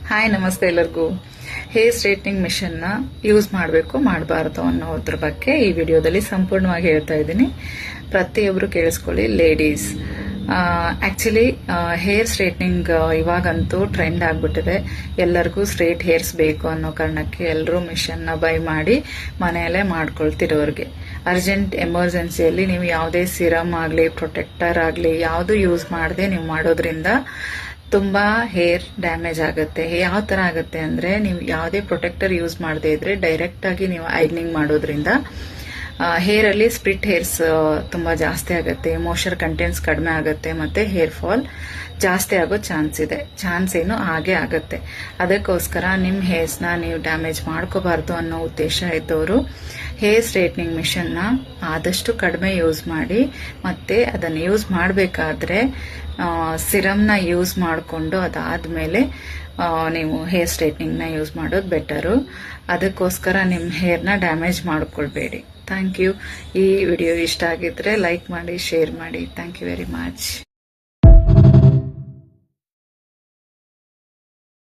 Hi, ನಮಸ್ತೆ ಎಲ್ಲರಿಗೂ. Hair straightening ಮಿಷನ್ನ ಯೂಸ್ ಮಾಡಬೇಕು ಮಾಡಬಾರ್ದು ಅನ್ನೋದ್ರ ಬಗ್ಗೆ ಈ ವಿಡಿಯೋದಲ್ಲಿ ಸಂಪೂರ್ಣವಾಗಿ ಹೇಳ್ತಾ ಇದ್ದೀನಿ. ಪ್ರತಿಯೊಬ್ಬರು ಕೇಳಿಸ್ಕೊಳ್ಳಿ. ಲೇಡೀಸ್, ಆಕ್ಚುಲಿ ಹೇರ್ ಸ್ಟ್ರೈಟ್ನಿಂಗ್ ಇವಾಗಂತೂ ಟ್ರೆಂಡ್ ಆಗ್ಬಿಟ್ಟಿದೆ. ಎಲ್ಲರಿಗೂ ಸ್ಟ್ರೈಟ್ ಹೇರ್ಸ್ ಬೇಕು ಅನ್ನೋ ಕಾರಣಕ್ಕೆ ಎಲ್ಲರೂ ಮಿಷನ್ನ ಬೈ ಮಾಡಿ ಮನೆಯಲ್ಲೇ ಮಾಡ್ಕೊಳ್ತಿರೋರಿಗೆ ಅರ್ಜೆಂಟ್ ಎಮರ್ಜೆನ್ಸಿಯಲ್ಲಿ ನೀವು ಯಾವುದೇ ಸಿರಮ್ ಆಗಲಿ ಪ್ರೊಟೆಕ್ಟರ್ ಆಗಲಿ ಯಾವುದು ಯೂಸ್ ಮಾಡದೆ ನೀವು ಮಾಡೋದ್ರಿಂದ ತುಂಬಾ ಹೇರ್ ಡ್ಯಾಮೇಜ್ ಆಗುತ್ತೆ. ಯಾವ ತರ ಆಗುತ್ತೆ ಅಂದ್ರೆ, ನೀವು ಯಾವುದೇ ಪ್ರೊಟೆಕ್ಟರ್ ಯೂಸ್ ಮಾಡದೇ ಇದ್ರೆ ಡೈರೆಕ್ಟ್ ಆಗಿ ನೀವು ಐರನಿಂಗ್ ಮಾಡೋದ್ರಿಂದ ಹೇರ್ ಅಲ್ಲಿ ಸ್ಪ್ಲಿಟ್ ಹೇರ್ಸ್ ತುಂಬಾ ಜಾಸ್ತಿ ಆಗುತ್ತೆ, ಮೋಯ್ಚರ್ ಕಂಟೆಂಟ್ಸ್ ಕಡಿಮೆ ಆಗುತ್ತೆ, ಮತ್ತೆ ಹೇರ್ ಫಾಲ್ ಜಾಸ್ತಿ ಆಗೋ ಚಾನ್ಸ್ ಏನು ಹಾಗೆ ಆಗುತ್ತೆ. ಅದಕ್ಕೋಸ್ಕರ ನಿಮ್ಮ ಹೇರ್ಸ್ನ ನೀವು ಡ್ಯಾಮೇಜ್ ಮಾಡ್ಕೋಬಾರ್ದು ಅನ್ನೋ ಉದ್ದೇಶ ಇದ್ದವರು ಹೇರ್ ಸ್ಟ್ರೈಟ್ನಿಂಗ್ ಮಿಷನ್ನ ಆದಷ್ಟು ಕಡಿಮೆ ಯೂಸ್ ಮಾಡಿ, ಮತ್ತೆ ಅದನ್ನು ಯೂಸ್ ಮಾಡಬೇಕಾದ್ರೆ ಸಿರಮ್ನ ಯೂಸ್ ಮಾಡಿಕೊಂಡು ಅದಾದ್ಮೇಲೆ ನೀವು ಹೇರ್ ಸ್ಟ್ರೈಟ್ನಿಂಗ್ನ ಯೂಸ್ ಮಾಡೋದು ಬೆಟರು. ಅದಕ್ಕೋಸ್ಕರ ನಿಮ್ಮ ಹೇರ್ನ ಡ್ಯಾಮೇಜ್ ಮಾಡ್ಕೊಳ್ಬೇಡಿ. Thank you. ಈ ವಿಡಿಯೋ ಇಷ್ಟ ಆಗಿದ್ರೆ ಲೈಕ್ ಮಾಡಿ, ಶೇರ್ ಮಾಡಿ. Thank you very much.